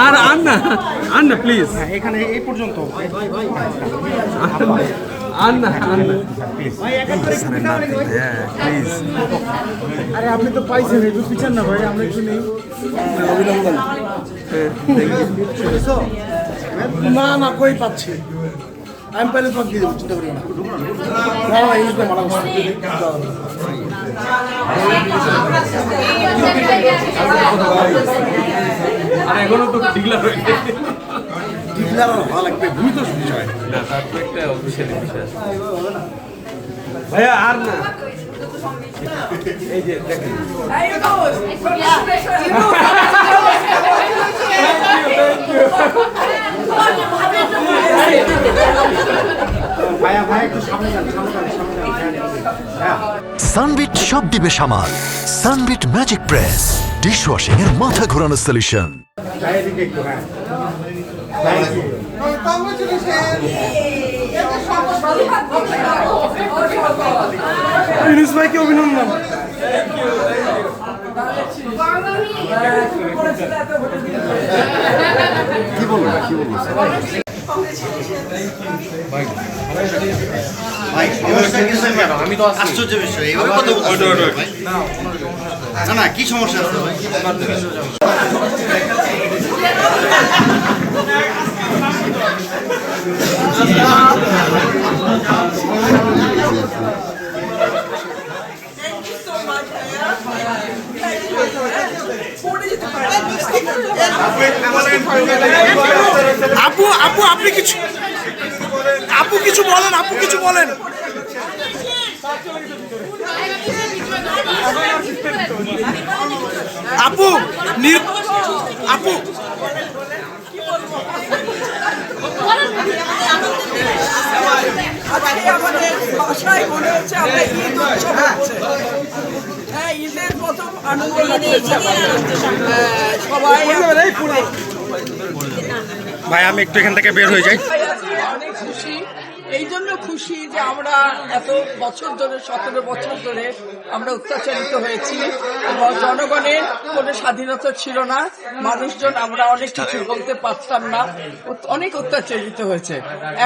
আর আন না প্লিজ, এখানে এই পর্যন্ত আন না প্লিজ। আরে আপনি তো পাইছেন, একটু পিছান না ভাই, আমরা একটু নেই। অভিনন্দন। না না, কই পাচ্ছি, আমি পাইলে তোমাকে দিয়ে দেবো, চিন্তা করি না। না না, ইংলিশ মানা করছি। আর এখনো তো ডিগলার হয়েছে, ডিগলার ভালো লাগবে, ভূমিত বিষয় না তারপর একটা অফিসিয়াল বিষয় আছে ভাইয়া। আর না, এই যে দেখেন সানবিট সব দিবে সামাল। সানবিট ম্যাজিক প্রেস ডিশওয়াশিং এর মাথা ঘোরানো সলিউশন। ইউনুস ভাইকে অভিনন্দন। কি বলবো আমি তো আশ্চর্য বিষয়, এইভাবে কথা বলতে না না, কি সমস্যা আছে ভাই? আপু আপু আপনি কিছু, আপু কিছু বলেন, আপু কিছু বলেন। আপু আপু আজকে আমাদের বাসায় মনে হচ্ছে আমরা ঈদ উৎসব হচ্ছে। হ্যাঁ, ঈদের প্রথম আনন্দ লাগছে সবাই। ভাই আমি একটু এখান থেকে বের হয়ে যাই। অনেক খুশি, এই জন্য খুশি যে আমরা এত বছর ধরে, 17 বছর ধরে আমরা অত্যাচারিত হয়েছি এবং জনগণের কোনো স্বাধীনতা ছিল না, মানুষজন আমরা অনেক কিছু বলতে পারতাম না, অনেক অত্যাচারিত হয়েছে।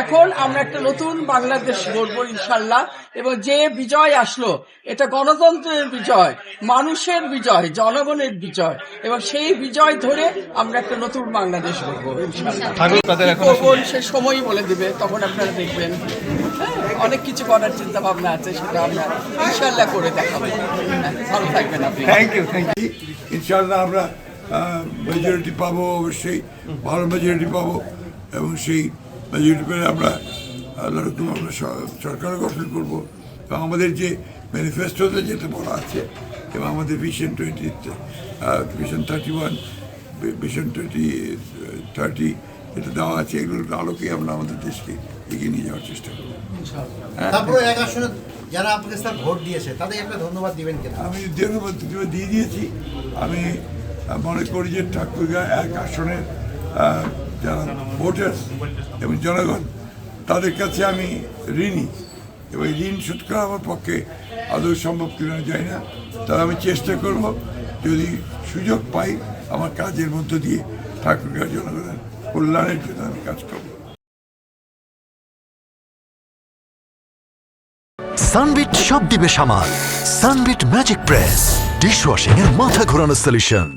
এখন আমরা একটা নতুন বাংলাদেশ গড়বো ইনশাল্লাহ, এবং যে বিজয় আসলো এটা গণতন্ত্রের বিজয়, মানুষের বিজয়, জনগণের বিজয়, এবং সেই বিজয় ধরে আমরা একটা নতুন বাংলাদেশ গড়বো ইনশাল্লাহ। সে সময়ই বলে দিবে, তখন আপনারা দেখবেন। অনেক কিছু করার চিন্তা ভাবনা আছে, সেটা আমরা ইনশাল্লাহ করে দেখাবো। ভালো থাকবেন আপনি। Thank you. ইনশাআল্লাহ আমরা মেজরিটি পাবো, অবশ্যই ভালো মেজরিটি পাবো, এবং সেই মেজরিটি পেলে আমরা আল্লাহ রকম আমরা সরকার গঠন করবো। এবং আমাদের যে ম্যানিফেস্টোতে যেটা বলা আছে, এবং আমাদের ভিশন 31, ভিশন 2030 এটা দেওয়া আছে, এগুলোর আলোকে আমরা আমাদের দেশকে এগিয়ে নিয়ে যাওয়ার চেষ্টা করবো। তারপরে এক আসনে যারা আপনাকে স্যার ভোট দিয়েছে তাদের একটা ধন্যবাদ দিবেন কেন? আমি ধন্যবাদ দিয়ে দিয়েছি। আমি মনে করি যে ঠাকুরগাঁ এক আসনের যারা ভোটার্স এবং জনগণ, তাদের কাছে আমি ঋণী, এবং ঋণ শোধ করা আমার পক্ষে আদৌ সম্ভব কিনা যায় না। তাই আমি চেষ্টা করব, যদি সুযোগ পাই আমার কাজের মধ্য দিয়ে ঠাকুরগাঁ জনগণের কল্যাণের জন্য আমি কাজ করব। সানবিট সব দিবে সামাল। সানবিট ম্যাজিক প্রেস ডিশওয়াশিং এর মাথা ঘোরানো সলিউশন।